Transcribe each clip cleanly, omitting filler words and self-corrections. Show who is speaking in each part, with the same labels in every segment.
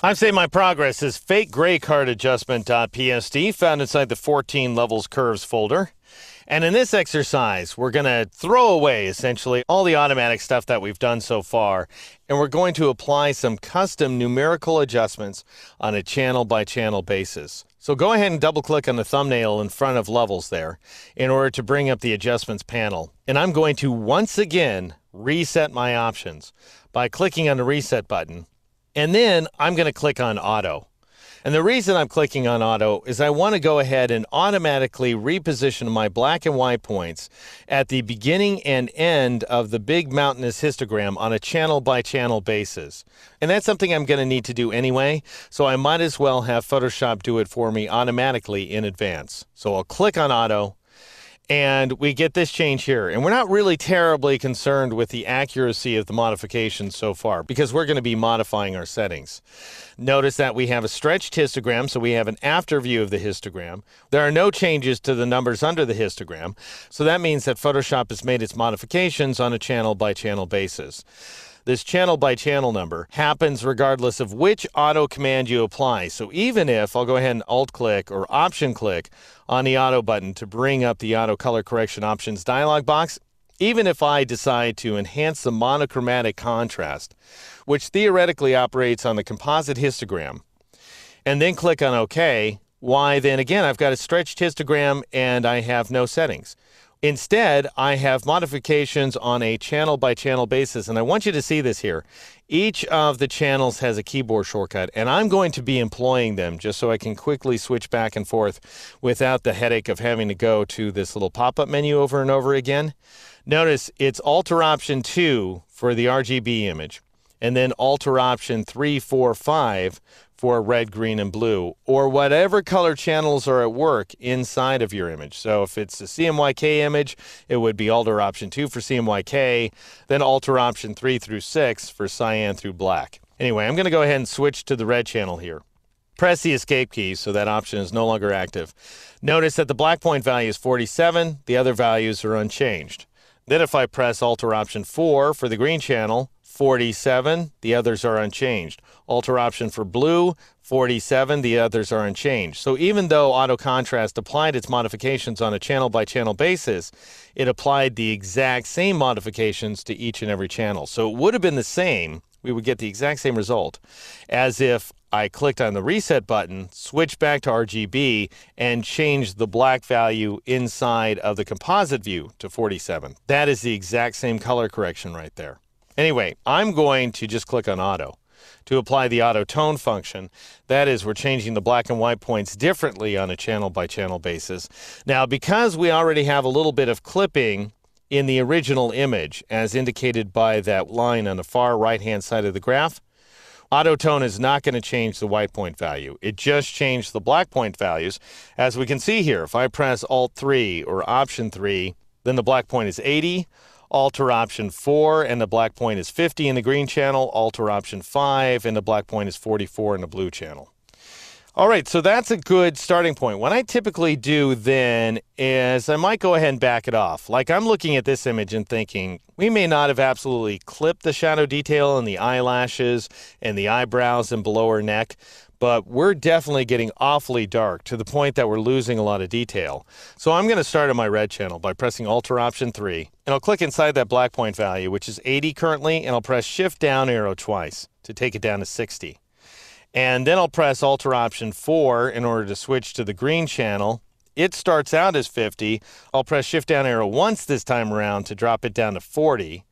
Speaker 1: I'm saying my progress is fake gray card adjustment.psd found inside the 14 levels curves folder. And in this exercise, we're going to throw away essentially all the automatic stuff that we've done so far. And we're going to apply some custom numerical adjustments on a channel by channel basis. So go ahead and double click on the thumbnail in front of levels there in order to bring up the adjustments panel. And I'm going to once again reset my options by clicking on the reset button. And then I'm going to click on auto. And the reason I'm clicking on auto is I want to go ahead and automatically reposition my black and white points at the beginning and end of the big mountainous histogram on a channel by channel basis. And that's something I'm going to need to do anyway, so I might as well have Photoshop do it for me automatically in advance. So I'll click on auto. And we get this change here. And we're not really terribly concerned with the accuracy of the modifications so far because we're going to be modifying our settings. Notice that we have a stretched histogram, so we have an after view of the histogram. There are no changes to the numbers under the histogram. So that means that Photoshop has made its modifications on a channel by channel basis. This channel by channel number happens regardless of which auto command you apply. So even if I'll go ahead and alt click or option click on the auto button to bring up the auto color correction options dialog box, even if I decide to enhance the monochromatic contrast, which theoretically operates on the composite histogram, and then click on OK, why then again I've got a stretched histogram and I have no settings. Instead, I have modifications on a channel by channel basis, and I want you to see this here. Each of the channels has a keyboard shortcut, and I'm going to be employing them just so I can quickly switch back and forth without the headache of having to go to this little pop-up menu over and over again. Notice it's Alt or Option 2 for the RGB image, and then Alt or Option 3, 4, 5 for red, green, and blue, or whatever color channels are at work inside of your image. So if it's a CMYK image, it would be Alt or Option 2 for CMYK, then Alt or Option 3 through 6 for cyan through black. Anyway, I'm going to go ahead and switch to the red channel here. Press the escape key so that option is no longer active. Notice that the black point value is 47, the other values are unchanged. Then if I press Alt or Option 4 for the green channel, 47, the others are unchanged. Alt or Option for blue, 47, the others are unchanged. So even though auto contrast applied its modifications on a channel by channel basis, it applied the exact same modifications to each and every channel. So it would have been the same, we would get the exact same result as if I clicked on the reset button, switched back to RGB, and changed the black value inside of the composite view to 47. That is the exact same color correction right there. Anyway, I'm going to just click on auto to apply the auto tone function. That is, we're changing the black and white points differently on a channel by channel basis. Now, because we already have a little bit of clipping in the original image, as indicated by that line on the far right-hand side of the graph, auto tone is not going to change the white point value. It just changed the black point values. As we can see here, if I press Alt 3 or Option 3, then the black point is 80. Alt or Option 4 and the black point is 50 in the green channel. Alt or Option 5 and the black point is 44 in the blue channel. All right, so that's a good starting point. What I typically do then is I might go ahead and back it off. Like I'm looking at this image and thinking, we may not have absolutely clipped the shadow detail in the eyelashes and the eyebrows and below her neck, but we're definitely getting awfully dark to the point that we're losing a lot of detail. So I'm going to start on my red channel by pressing Alt or Option 3, and I'll click inside that black point value, which is 80 currently, and I'll press Shift down arrow twice to take it down to 60. And then I'll press Alt or Option 4 in order to switch to the green channel. It starts out as 50. I'll press Shift down arrow once this time around to drop it down to 40.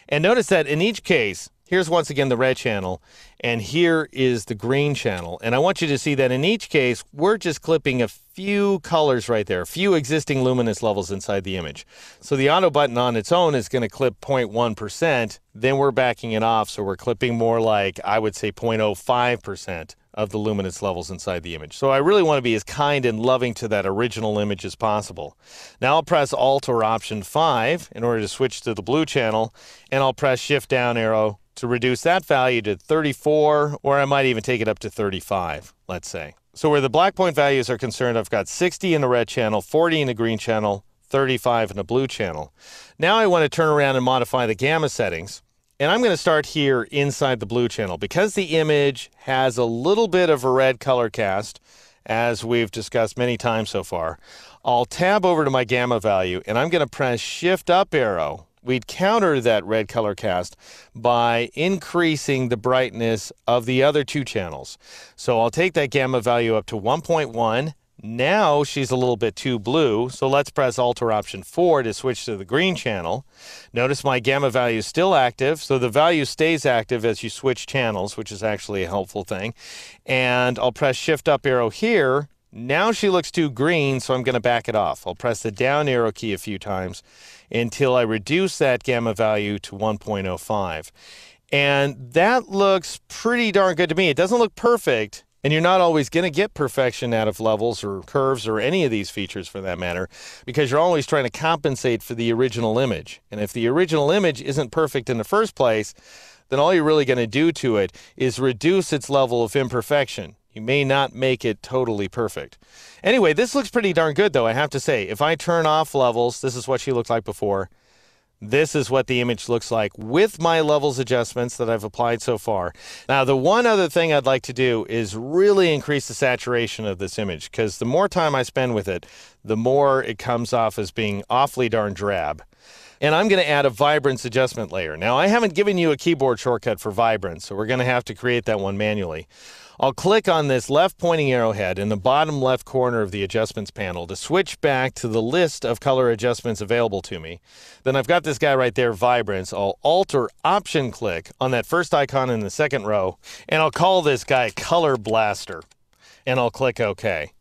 Speaker 1: And notice that in each case, here's once again the red channel, and here is the green channel. And I want you to see that in each case, we're just clipping a few colors right there, a few existing luminance levels inside the image. So the auto button on its own is going to clip 0.1%. Then we're backing it off, so we're clipping more like, I would say, 0.05% of the luminance levels inside the image. So I really want to be as kind and loving to that original image as possible. Now I'll press Alt or Option 5 in order to switch to the blue channel, and I'll press Shift down arrow to reduce that value to 34, or I might even take it up to 35, let's say. So where the black point values are concerned, I've got 60 in the red channel, 40 in the green channel, 35 in the blue channel. Now I want to turn around and modify the gamma settings. And I'm going to start here inside the blue channel. Because the image has a little bit of a red color cast, as we've discussed many times so far, I'll tab over to my gamma value, and I'm going to press Shift up arrow. We'd counter that red color cast by increasing the brightness of the other two channels. So I'll take that gamma value up to 1.1. Now she's a little bit too blue, so let's press Alt or Option 4 to switch to the green channel. Notice my gamma value is still active, so the value stays active as you switch channels, which is actually a helpful thing. And I'll press Shift up arrow here. Now she looks too green, so I'm going to back it off. I'll press the down arrow key a few times until I reduce that gamma value to 1.05. And that looks pretty darn good to me. It doesn't look perfect. And you're not always going to get perfection out of levels or curves or any of these features for that matter, because you're always trying to compensate for the original image. And if the original image isn't perfect in the first place, then all you're really going to do to it is reduce its level of imperfection. You may not make it totally perfect. Anyway, this looks pretty darn good though, I have to say. If I turn off levels, this is what she looked like before. This is what the image looks like with my levels adjustments that I've applied so far. Now, the one other thing I'd like to do is really increase the saturation of this image, because the more time I spend with it, the more it comes off as being awfully darn drab. And I'm going to add a vibrance adjustment layer. Now, I haven't given you a keyboard shortcut for vibrance, so we're going to have to create that one manually. I'll click on this left pointing arrowhead in the bottom left corner of the adjustments panel to switch back to the list of color adjustments available to me. Then I've got this guy right there, vibrance. I'll Alt or Option click on that first icon in the second row, and I'll call this guy Color Blaster, and I'll click OK.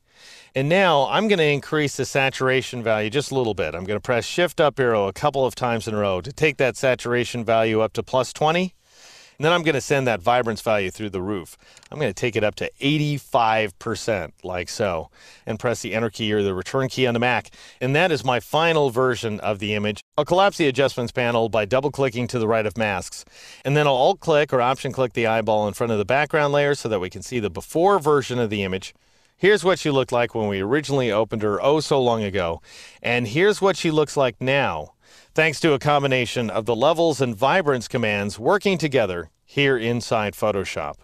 Speaker 1: And now I'm going to increase the saturation value just a little bit. I'm going to press Shift up arrow a couple of times in a row to take that saturation value up to +20. And then I'm going to send that vibrance value through the roof. I'm going to take it up to 85%, like so, and press the Enter key or the Return key on the Mac. And that is my final version of the image. I'll collapse the adjustments panel by double-clicking to the right of masks. And then I'll Alt-click or Option-click the eyeball in front of the background layer so that we can see the before version of the image. Here's what she looked like when we originally opened her oh so long ago. And here's what she looks like now, thanks to a combination of the levels and vibrance commands working together here inside Photoshop.